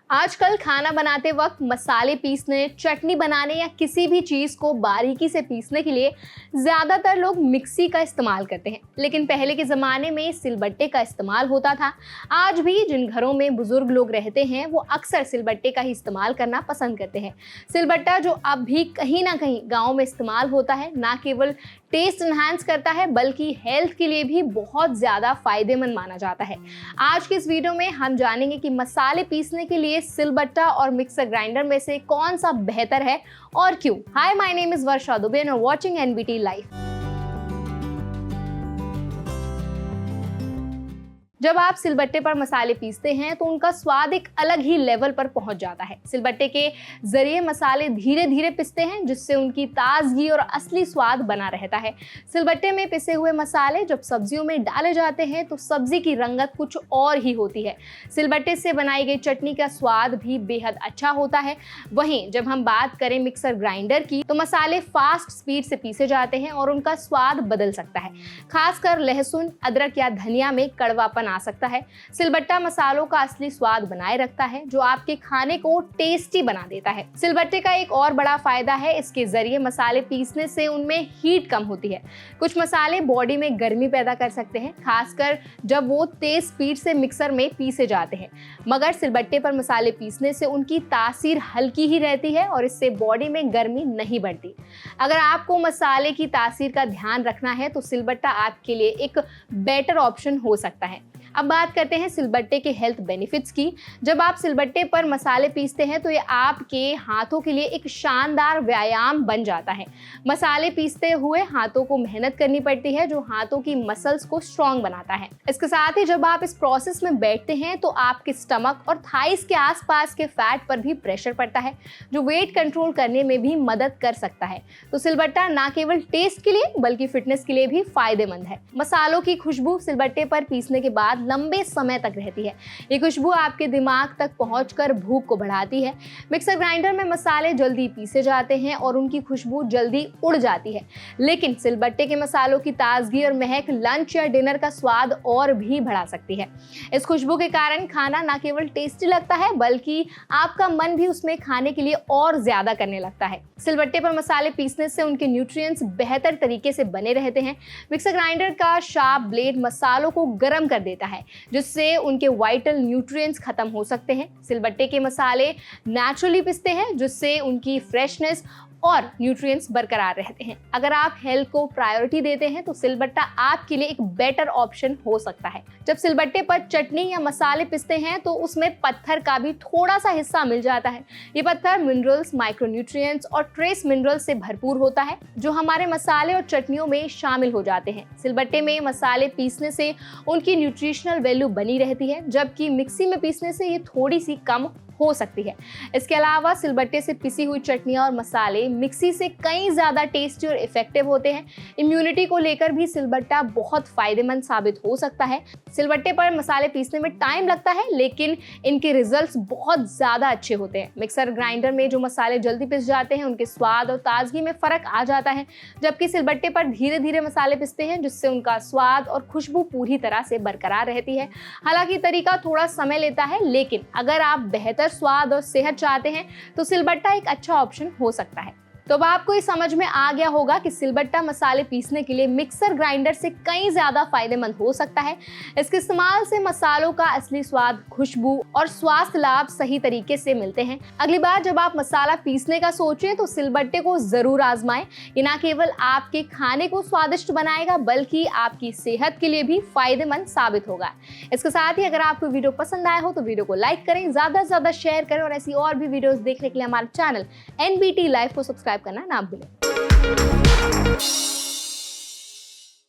आजकल खाना बनाते वक्त मसाले पीसने, चटनी बनाने या किसी भी चीज़ को बारीकी से पीसने के लिए ज़्यादातर लोग मिक्सी का इस्तेमाल करते हैं, लेकिन पहले के ज़माने में सिलबट्टे का इस्तेमाल होता था। आज भी जिन घरों में बुजुर्ग लोग रहते हैं वो अक्सर सिलबट्टे का ही इस्तेमाल करना पसंद करते हैं। सिलबट्टा जो अब भी कहीं ना कहीं गाँव में इस्तेमाल होता है, ना केवल टेस्ट इन्हांस करता है बल्कि हेल्थ के लिए भी बहुत ज़्यादा फायदेमंद माना जाता है। आज के इस वीडियो में हम जानेंगे कि मसाले पीसने के लिए सिलबट्टा और मिक्सर ग्राइंडर में से कौन सा बेहतर है और क्यों। Hi, my name is Varsha Dubey and watching NBT live. जब आप सिलबट्टे पर मसाले पीसते हैं तो उनका स्वाद एक अलग ही लेवल पर पहुंच जाता है। सिलबट्टे के जरिए मसाले धीरे धीरे पिसते हैं, जिससे उनकी ताजगी और असली स्वाद बना रहता है। सिलबट्टे में पिसे हुए मसाले जब सब्जियों में डाले जाते हैं तो सब्जी की रंगत कुछ और ही होती है। सिलबट्टे से बनाई गई चटनी का स्वाद भी बेहद अच्छा होता है। वहीं जब हम बात करें मिक्सर ग्राइंडर की तो मसाले फास्ट स्पीड से पीसे जाते हैं और उनका स्वाद बदल सकता है। खासकर लहसुन, अदरक या धनिया में कड़वापन आ सकता है। सिलबट्टा मसालों का असली स्वाद बनाए रखता है, जो आपके खाने को टेस्टी बना देता है। सिलबट्टे का एक और बड़ा फायदा है, इसके जरिए मसाले पीसने से उनमें हीट कम होती है। कुछ मसाले बॉडी में गर्मी पैदा कर सकते हैं, खासकर जब वो तेज स्पीड से मिक्सर में पीसे जाते हैं, मगर सिलबट्टे पर मसाले पीसने से उनकी तासीर हल्की ही रहती है और इससे बॉडी में गर्मी नहीं बढ़ती। अगर आपको मसाले की तासीर का ध्यान रखना है तो सिलबट्टा आपके लिए एक बेटर ऑप्शन हो सकता है। अब बात करते हैं सिलबट्टे के हेल्थ बेनिफिट्स की। जब आप सिलबट्टे पर मसाले पीसते हैं तो ये आपके हाथों के लिए एक शानदार व्यायाम बन जाता है। मसाले पीसते हुए हाथों को मेहनत करनी पड़ती है, जो हाथों की मसल्स को स्ट्रॉन्ग बनाता है। इसके साथ ही जब आप इस प्रोसेस में बैठते हैं तो आपके स्टमक और थाइस के आसपास के फैट पर भी प्रेशर पड़ता है, जो वेट कंट्रोल करने में भी मदद कर सकता है। तो सिलबट्टा ना केवल टेस्ट के लिए बल्कि फिटनेस के लिए भी फायदेमंद है। मसालों की खुशबू सिलबट्टे पर पीसने के बाद लंबे समय तक रहती है। ये खुशबू आपके दिमाग तक पहुंचकर भूख को बढ़ाती है। मिक्सर ग्राइंडर में मसाले जल्दी पीसे जाते हैं और उनकी खुशबू जल्दी उड़ जाती है, लेकिन सिलबट्टे के मसालों की ताजगी और महक लंच या डिनर का स्वाद और भी बढ़ा सकती है। इस खुशबू के कारण खाना ना केवल टेस्टी लगता है बल्कि आपका मन भी उसमें खाने के लिए और ज्यादा करने लगता है। सिलबट्टे पर मसाले पीसने से उनके न्यूट्रिएंट्स बेहतर तरीके से बने रहते हैं। मिक्सर ग्राइंडर का शार्प ब्लेड मसालों को गर्म कर देता है, जिससे उनके वाइटल न्यूट्रिएंट्स खत्म हो सकते हैं। सिलबट्टे के मसाले नेचुरली पिसते हैं, जिससे उनकी फ्रेशनेस और न्यूट्रिएंट्स बरकरार रहते हैं। अगर आप हेल्थ को प्रायोरिटी देते हैं तो सिलबट्टा आपके लिए एक बेटर ऑप्शन हो सकता है। जब सिलबट्टे पर चटनी या मसाले पिसते हैं तो उसमें पत्थर का भी थोड़ा सा हिस्सा मिल जाता है। ये पत्थर मिनरल्स, माइक्रोन्यूट्रिएंट्स और ट्रेस मिनरल्स से भरपूर होता है, जो हमारे मसाले और चटनियों में शामिल हो जाते हैं। सिलबट्टे में मसाले पीसने से उनकी न्यूट्रिशनल वैल्यू बनी रहती है, जबकि मिक्सी में पीसने से ये थोड़ी सी कम हो सकती है। इसके अलावा सिलबट्टे से पिसी हुई चटनियाँ और मसाले मिक्सी से कई ज़्यादा टेस्टी और इफेक्टिव होते हैं। इम्यूनिटी को लेकर भी सिलबट्टा बहुत फायदेमंद साबित हो सकता है। सिलबट्टे पर मसाले पीसने में टाइम लगता है, लेकिन इनके रिजल्ट्स बहुत ज़्यादा अच्छे होते हैं। मिक्सर ग्राइंडर में जो मसाले जल्दी पिस जाते हैं उनके स्वाद और ताजगी में फ़र्क आ जाता है, जबकि सिलबट्टे पर धीरे धीरे मसाले पिसते हैं, जिससे उनका स्वाद और खुशबू पूरी तरह से बरकरार रहती है। हालांकि तरीका थोड़ा समय लेता है, लेकिन अगर आप बेहतर स्वाद और सेहत चाहते हैं तो सिलबट्टा एक अच्छा ऑप्शन हो सकता है। तो अब आपको ये समझ में आ गया होगा कि सिलबट्टा मसाले पीसने के लिए मिक्सर ग्राइंडर से कई ज्यादा फायदेमंद हो सकता है। इसके इस्तेमाल से मसालों का असली स्वाद, खुशबू और स्वास्थ्य लाभ सही तरीके से मिलते हैं। अगली बार जब आप मसाला पीसने का सोचें तो सिलबट्टे को जरूर आजमाएं। ये ना केवल आपके खाने को स्वादिष्ट बनाएगा बल्कि आपकी सेहत के लिए भी फायदेमंद साबित होगा। इसके साथ ही अगर आपको वीडियो पसंद आया हो तो वीडियो को लाइक करें, ज्यादा से ज्यादा शेयर करें और ऐसी और भी वीडियोस देखने के लिए हमारे चैनल एनबीटी लाइव को सब्सक्राइब करना ना भूलें।